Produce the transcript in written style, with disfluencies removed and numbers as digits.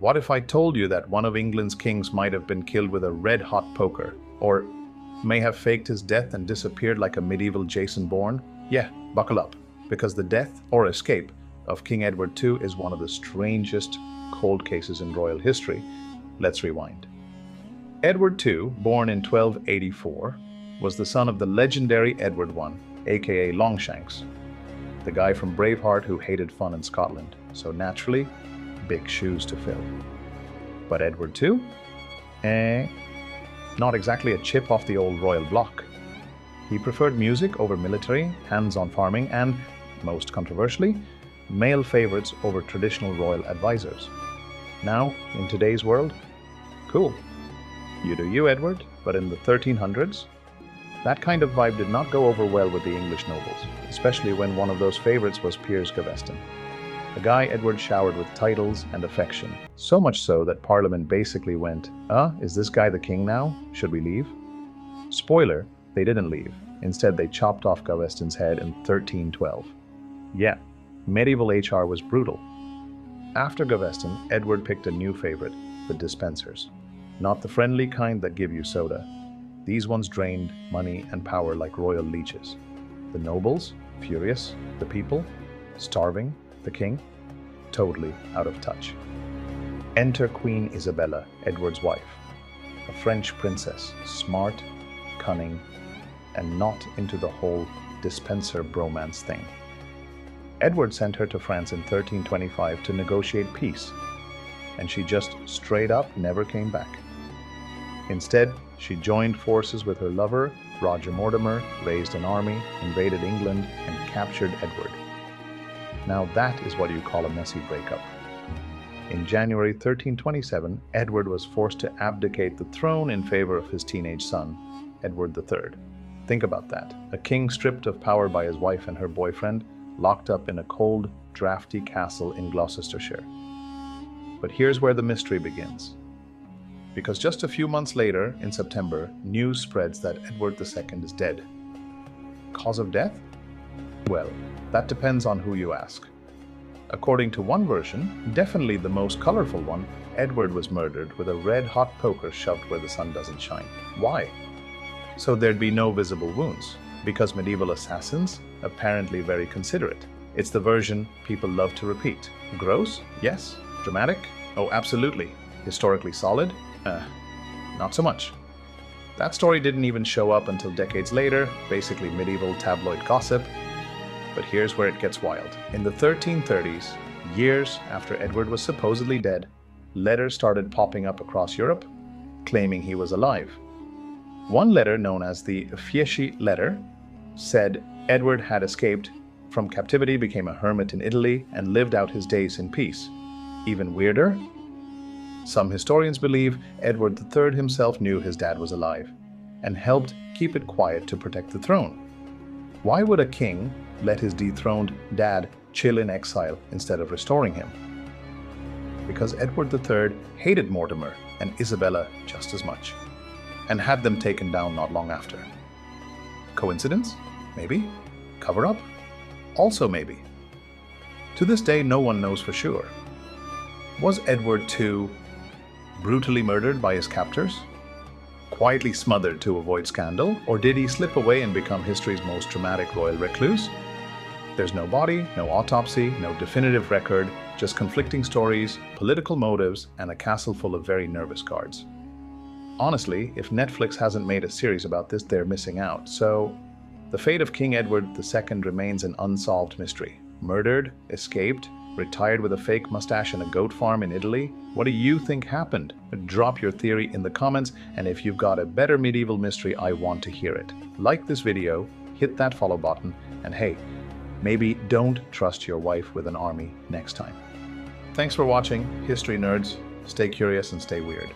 What if I told you that one of England's kings might have been killed with a red-hot poker, or may have faked his death and disappeared like a medieval Jason Bourne? Yeah, buckle up, because the death or escape of King Edward II is one of the strangest cold cases in royal history. Let's rewind. Edward II, born in 1284, was the son of the legendary Edward I, aka Longshanks, the guy from Braveheart who hated fun in Scotland, so naturally, big shoes to fill. But Edward II? Not exactly a chip off the old royal block. He preferred music over military, hands-on farming, and, most controversially, male favorites over traditional royal advisors. Now, in today's world, cool. You do you, Edward, but in the 1300s, that kind of vibe did not go over well with the English nobles, especially when one of those favorites was Piers Gaveston, a guy Edward showered with titles and affection, so much so that Parliament basically went, is this guy the king now? Should we leave? Spoiler, they didn't leave. Instead, they chopped off Gaveston's head in 1312. Yeah, medieval HR was brutal. After Gaveston, Edward picked a new favorite, the dispensers. Not the friendly kind that give you soda. These ones drained money and power like royal leeches. The nobles, furious. The people, starving. The king, totally out of touch. Enter Queen Isabella, Edward's wife. A French princess, smart, cunning, and not into the whole dispenser bromance thing. Edward sent her to France in 1325 to negotiate peace, and she just straight up never came back. Instead, she joined forces with her lover, Roger Mortimer, raised an army, invaded England, and captured Edward. Now that is what you call a messy breakup. In January 1327, Edward was forced to abdicate the throne in favor of his teenage son, Edward III. Think about that. A king stripped of power by his wife and her boyfriend, locked up in a cold, drafty castle in Gloucestershire. But here's where the mystery begins. Because just a few months later, in September, news spreads that Edward II is dead. Cause of death? Well, that depends on who you ask. According to one version, definitely the most colorful one, Edward was murdered with a red-hot poker shoved where the sun doesn't shine. Why? So there'd be no visible wounds, because medieval assassins, apparently very considerate. It's the version people love to repeat. Gross? Yes. Dramatic? Oh, absolutely. Historically solid? Not so much. That story didn't even show up until decades later, basically medieval tabloid gossip. But here's where it gets wild. In the 1330s, years after Edward was supposedly dead, letters started popping up across Europe, claiming he was alive. One letter, known as the Fieschi letter, said Edward had escaped from captivity, became a hermit in Italy, and lived out his days in peace. Even weirder, some historians believe Edward III himself knew his dad was alive and helped keep it quiet to protect the throne. Why would a king let his dethroned dad chill in exile instead of restoring him? Because Edward III hated Mortimer and Isabella just as much, and had them taken down not long after. Coincidence? Maybe. Cover up? Also maybe. To this day, no one knows for sure. Was Edward II brutally murdered by his captors? Quietly smothered to avoid scandal? Or did he slip away and become history's most dramatic royal recluse? There's no body, no autopsy, no definitive record, just conflicting stories, political motives, and a castle full of very nervous guards. Honestly, if Netflix hasn't made a series about this, they're missing out. So, the fate of King Edward II remains an unsolved mystery. Murdered, escaped, retired with a fake mustache in a goat farm in Italy? What do you think happened? Drop your theory in the comments, and if you've got a better medieval mystery, I want to hear it. Like this video, hit that follow button, and hey, maybe don't trust your wife with an army next time. Thanks for watching, history nerds. Stay curious and stay weird.